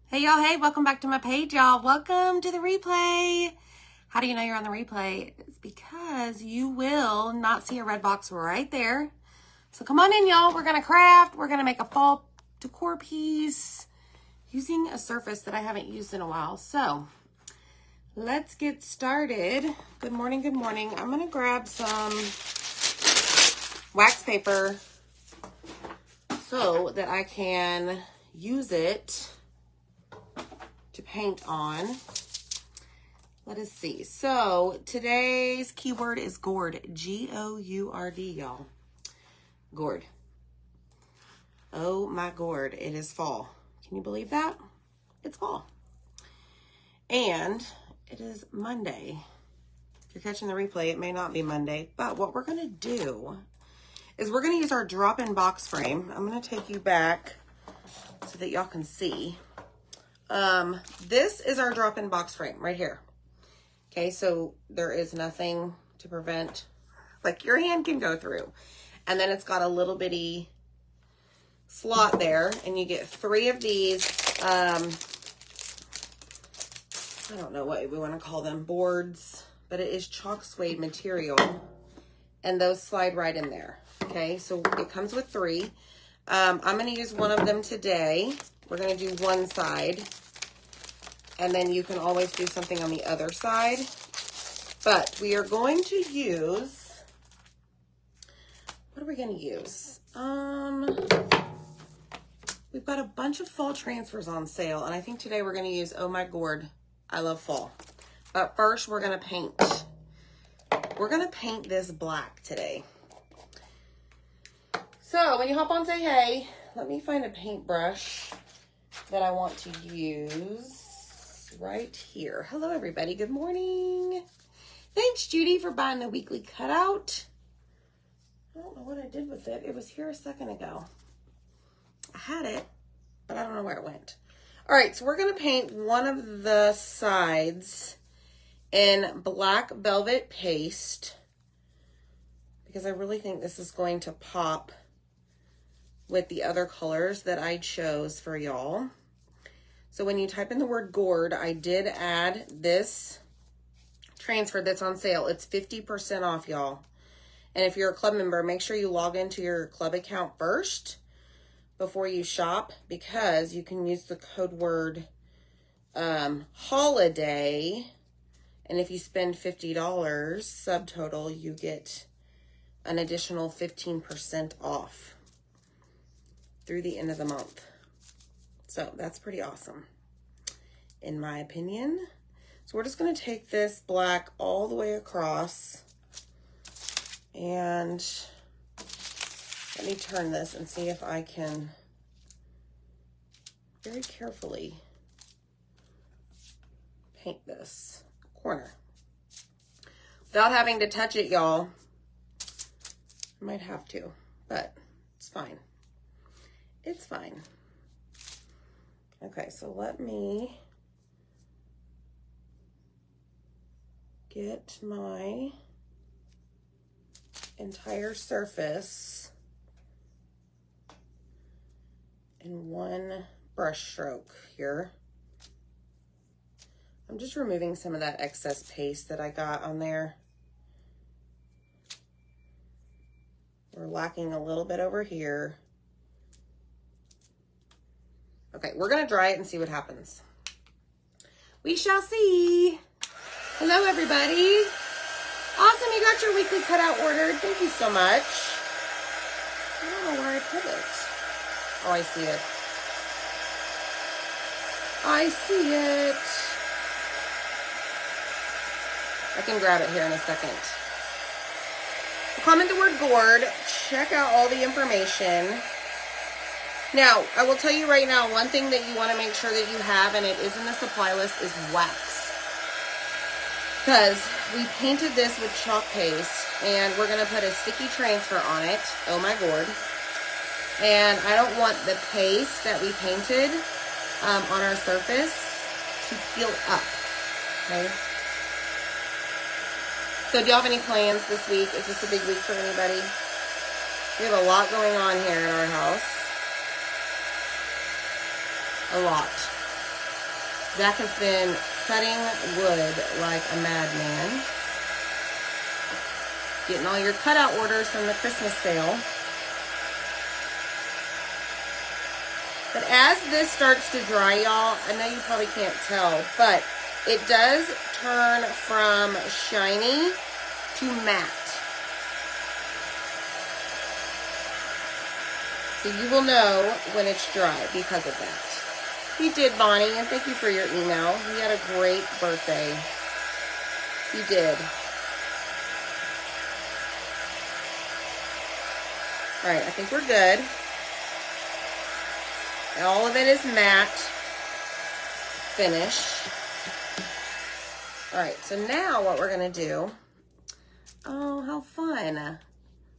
Hey y'all, hey, welcome back to my page, y'all. Welcome to the replay. How do you know you're on the replay? It's because you will not see a red box right there. So come on in, y'all. We're going to craft. We're going to make a fall decor piece using a surface that I haven't used in a while. So let's get started. Good morning, good morning. I'm going to grab some wax paper so that I can use it to paint on. Let us see. So today's keyword is gourd. G-O-U-R-D, y'all. Gourd. Oh my gourd, it is fall. Can you believe that? It's fall. And it is Monday. If you're catching the replay, it may not be Monday, but what we're going to do is we're going to use our drop-in box frame. I'm going to take you back so that y'all can see. This is our drop-in box frame right here. Okay, so there is nothing to prevent, like your hand can go through. And then it's got a little bitty slot there, and you get 3 of these, I don't know what we want to call them, boards, but it is chalk suede material, and those slide right in there. Okay, so it comes with 3. I'm going to use one of them today. We're going to do one side, and then you can always do something on the other side. But we are going to use, what are we going to use? We've got a bunch of fall transfers on sale, and I think today we're going to use Oh My Gourd, I Love Fall. But first, we're going to paint. We're going to paint this black today. So when you hop on, say hey. Let me find a paintbrush that I want to use right here. Hello, everybody. Good morning. Thanks, Judy, for buying the weekly cutout. I don't know what I did with it. It was here a second ago. I had it, but I don't know where it went. All right, so we're going to paint one of the sides in black velvet paste because I really think this is going to pop with the other colors that I chose for y'all. So when you type in the word gourd, I did add this transfer that's on sale. It's 50% off, y'all. And if you're a club member, make sure you log into your club account first before you shop, because you can use the code word holiday. And if you spend $50 subtotal, you get an additional 15% off through the end of the month. So that's pretty awesome, in my opinion. So we're just going to take this black all the way across, and let me turn this and see if I can very carefully paint this corner without having to touch it, y'all. I might have to, but it's fine. It's fine. Okay, so let me get my entire surface in one brush stroke here. I'm just removing some of that excess paste that I got on there. We're lacking a little bit over here. Okay, we're gonna dry it and see what happens. We shall see. Hello, everybody. Awesome, you got your weekly cutout ordered. Thank you so much. I don't know where I put it. Oh, I see it. I see it. I can grab it here in a second. So comment the word gourd. Check out all the information. Now, I will tell you right now, one thing that you want to make sure that you have, and it is in the supply list, is wax. Because we painted this with chalk paste, and we're going to put a sticky transfer on it. Oh my gourd. And I don't want the paste that we painted on our surface to peel up. Okay? So do y'all have any plans this week? Is this a big week for anybody? We have a lot going on here in our house. A lot. Zach has been cutting wood like a madman. Getting all your cutout orders from the Christmas sale. But as this starts to dry, y'all, I know you probably can't tell, but it does turn from shiny to matte. So you will know when it's dry because of that. He did, Bonnie, and thank you for your email. He had a great birthday. He did. All right, I think we're good. All of it is matte finish. All right, so now what we're gonna do, oh, how fun.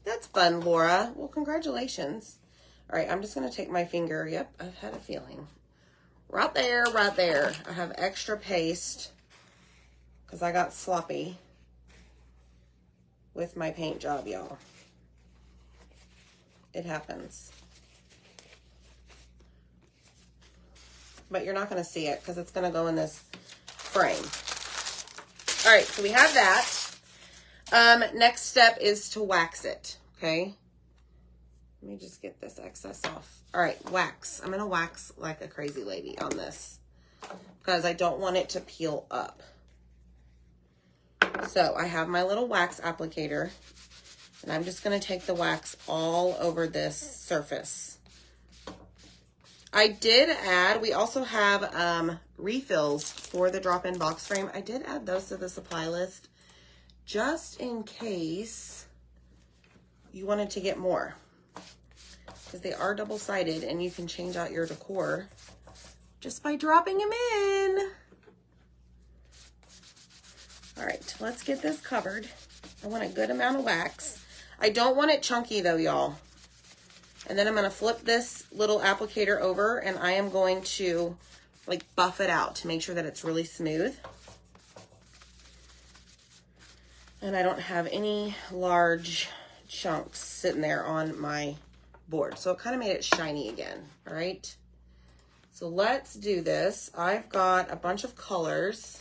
That's fun, Laura. Well, congratulations. All right, I'm just gonna take my finger. Yep, I've had a feeling. Right there, right there. I have extra paste because I got sloppy with my paint job, y'all. It happens. But you're not going to see it because it's going to go in this frame. All right, so we have that. Next step is to wax it, okay? Let me just get this excess off. All right, wax. I'm going to wax like a crazy lady on this because I don't want it to peel up. So I have my little wax applicator, and I'm just going to take the wax all over this surface. I did add, we also have refills for the drop-in box frame. I did add those to the supply list just in case you wanted to get more, because they are double-sided and you can change out your decor just by dropping them in. All right, let's get this covered. I want a good amount of wax. I don't want it chunky though, y'all. And then I'm going to flip this little applicator over and I am going to like buff it out to make sure that it's really smooth. And I don't have any large chunks sitting there on my board. So it kind of made it shiny again. All right. So let's do this. I've got a bunch of colors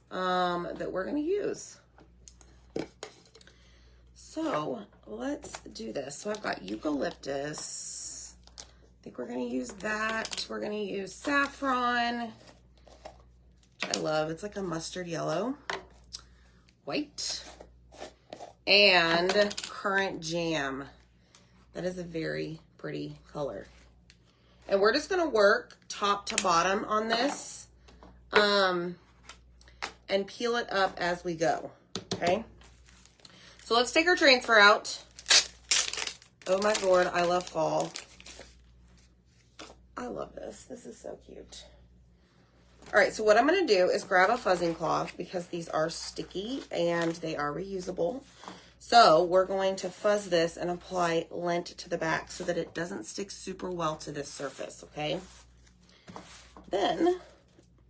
that we're going to use. So let's do this. So I've got eucalyptus. I think we're going to use that. We're going to use saffron, which I love. It's like a mustard yellow, white, and currant jam. That is a very pretty color. And we're just going to work top to bottom on this and peel it up as we go. Okay. So let's take our transfer out. Oh my Lord, I love fall. I love this. This is so cute. All right, so what I'm going to do is grab a fuzzing cloth because these are sticky and they are reusable. So we're going to fuzz this and apply lint to the back so that it doesn't stick super well to this surface, okay? Then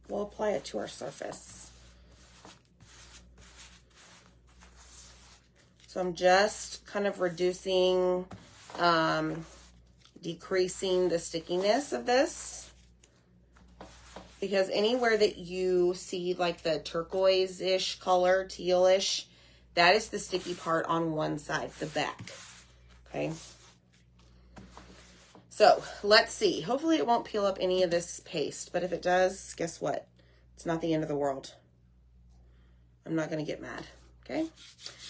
we'll apply it to our surface. So I'm just kind of reducing, decreasing the stickiness of this, because anywhere that you see like the turquoise-ish color, tealish, that is the sticky part on one side, the back, okay? So let's see. Hopefully it won't peel up any of this paste, but if it does, guess what? It's not the end of the world. I'm not going to get mad, okay?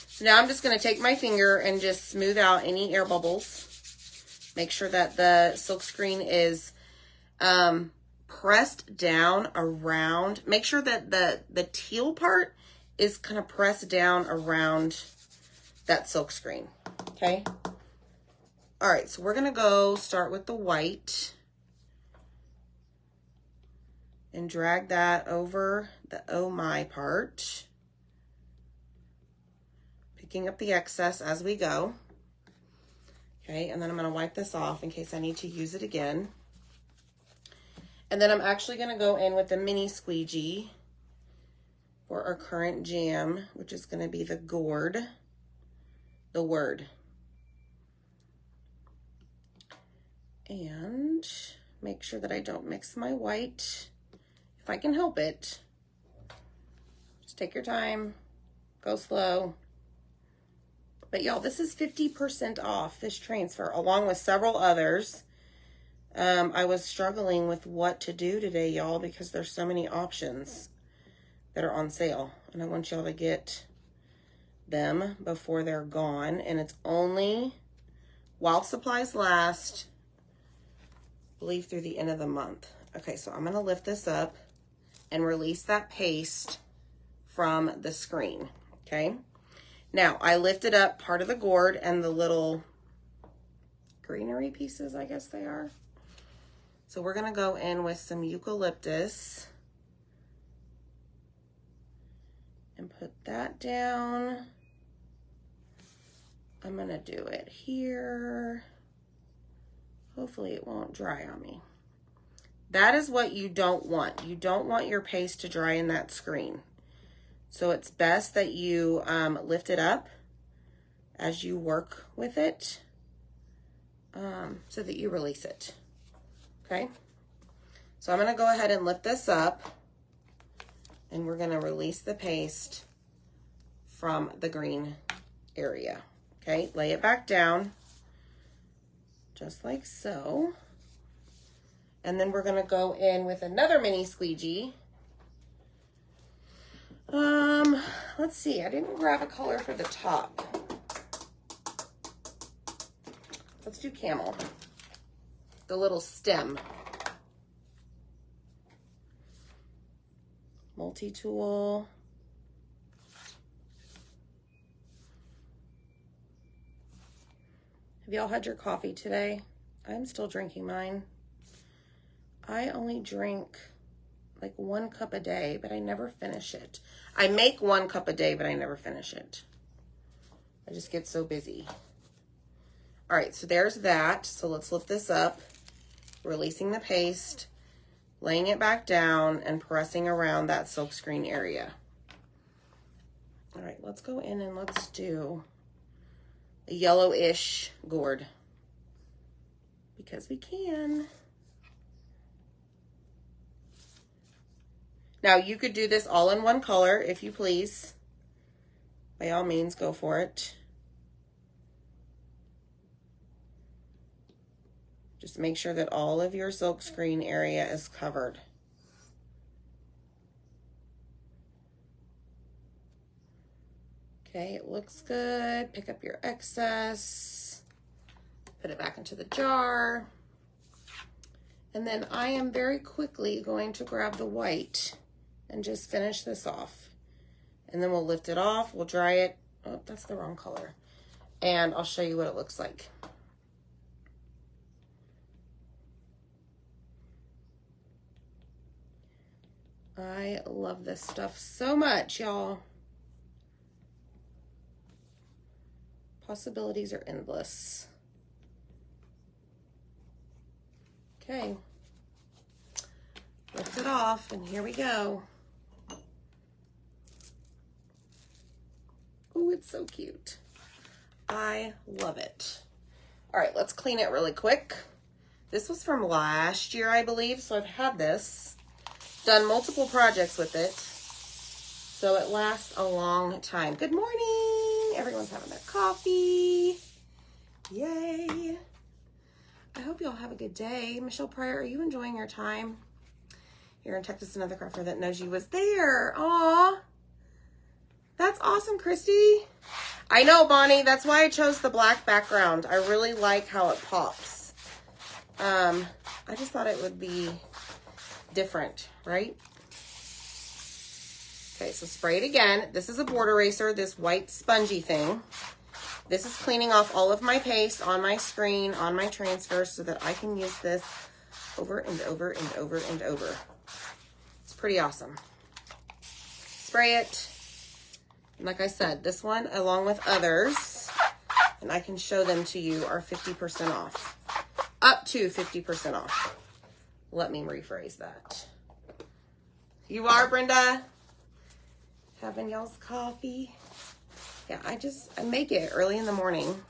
So now I'm just going to take my finger and just smooth out any air bubbles. Make sure that the silkscreen is pressed down around. Make sure that the teal part is kind of pressed down around that silkscreen, okay? All right, so we're going to go start with the white and drag that over the oh my part. Picking up the excess as we go. Okay, and then I'm going to wipe this off in case I need to use it again. And then I'm actually going to go in with the mini squeegee for our currant jam, which is going to be the gourd, the word. And make sure that I don't mix my white. if I can help it. Just take your time, go slow. But y'all, this is 50% off, this transfer, along with several others. I was struggling with what to do today, y'all, because there's so many options that are on sale. And I want y'all to get them before they're gone. And it's only while supplies last, I believe through the end of the month. Okay, so I'm going to lift this up and release that paste from the screen, okay? Now, I lifted up part of the gourd and the little greenery pieces, I guess they are. So we're going to go in with some eucalyptus and put that down. I'm going to do it here. Hopefully it won't dry on me. That is what you don't want. You don't want your paste to dry in that screen. So it's best that you lift it up as you work with it so that you release it. Okay? So I'm going to go ahead and lift this up and we're going to release the paste from the green area. Okay? Lay it back down just like so. And then we're going to go in with another mini squeegee. Let's see. I didn't grab a color for the top. Let's do camel. The little stem. Multi-tool. Have y'all had your coffee today? I'm still drinking mine. I only drink like 1 cup a day, but I never finish it. I make 1 cup a day, but I never finish it. I just get so busy. All right, so there's that. So let's lift this up, releasing the paste, laying it back down, and pressing around that silkscreen area. All right, let's go in and let's do a yellowish gourd because we can. Now, you could do this all in one color if you please. By all means, go for it. Just make sure that all of your silkscreen area is covered. Okay, it looks good. Pick up your excess. Put it back into the jar. And then I am very quickly going to grab the white and just finish this off. And then we'll lift it off, we'll dry it. Oh, that's the wrong color. And I'll show you what it looks like. I love this stuff so much, y'all. Possibilities are endless. Okay. Lift it off, and here we go. Oh, it's so cute. I love it. All right, let's clean it really quick. This was from last year, I believe, so I've had this. Done multiple projects with it, so it lasts a long time. Good morning. Everyone's having their coffee. Yay. I hope y'all have a good day. Michelle Pryor, are you enjoying your time? Here in Texas, another crafter that knows you was there. Aw. That's awesome, Christy. I know, Bonnie. That's why I chose the black background. I really like how it pops. I just thought it would be different, right? Okay, so spray it again. This is a board eraser, this white spongy thing. This is cleaning off all of my paste on my screen, on my transfer, so that I can use this over and over and over and over. It's pretty awesome. Spray it. And like I said, this one, along with others, and I can show them to you, are 50% off. Up to 50% off. Let me rephrase that. You are, Brenda? Having y'all's coffee? Yeah, I make it early in the morning.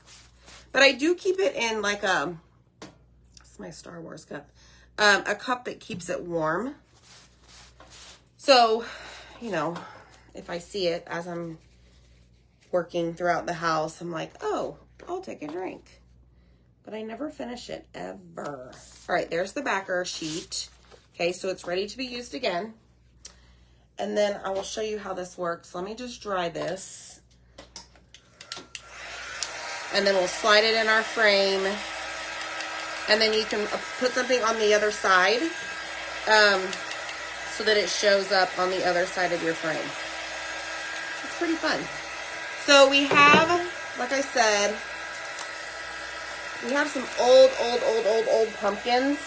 But I do keep it in like it's my Star Wars cup. A cup that keeps it warm. So, you know, if I see it as I'm working throughout the house, I'm like, oh, I'll take a drink. But I never finish it, ever. All right, there's the backer sheet. Okay, so it's ready to be used again. And then I will show you how this works. Let me just dry this. And then we'll slide it in our frame. And then you can put something on the other side so that it shows up on the other side of your frame. It's pretty fun. So we have, like I said, we have some old pumpkins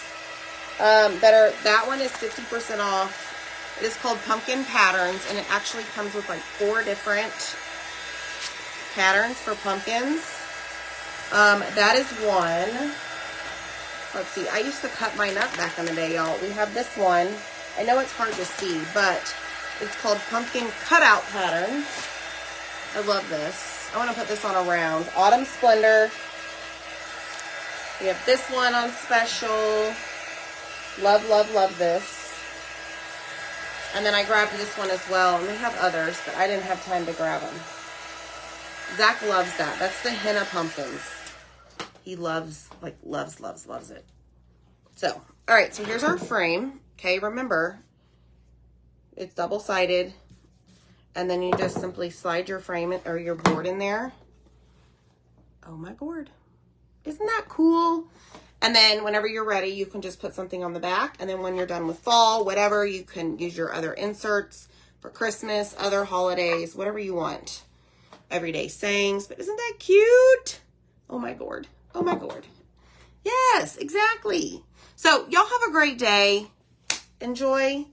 that one is 50% off. It is called Pumpkin Patterns, and it actually comes with like 4 different patterns for pumpkins. That is one. Let's see, I used to cut mine up back in the day, y'all. We have this one. I know it's hard to see, but it's called Pumpkin Cutout Pattern. I love this. I want to put this on a round. Autumn Splendor. We have this one on special. Love, love, love this. And then I grabbed this one as well. And they have others, but I didn't have time to grab them. Zach loves that. That's the henna pumpkins. He loves, like, loves it. So, all right. So here's our frame. Okay, remember, it's double-sided. And then you just simply slide your frame or your board in there. Oh, my gourd. Isn't that cool? And then whenever you're ready, you can just put something on the back. And then when you're done with fall, whatever, you can use your other inserts for Christmas, other holidays, whatever you want. Everyday sayings. But isn't that cute? Oh, my gourd. Oh, my gourd. Yes, exactly. So y'all have a great day. Enjoy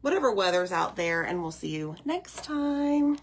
whatever weather's out there, and we'll see you next time.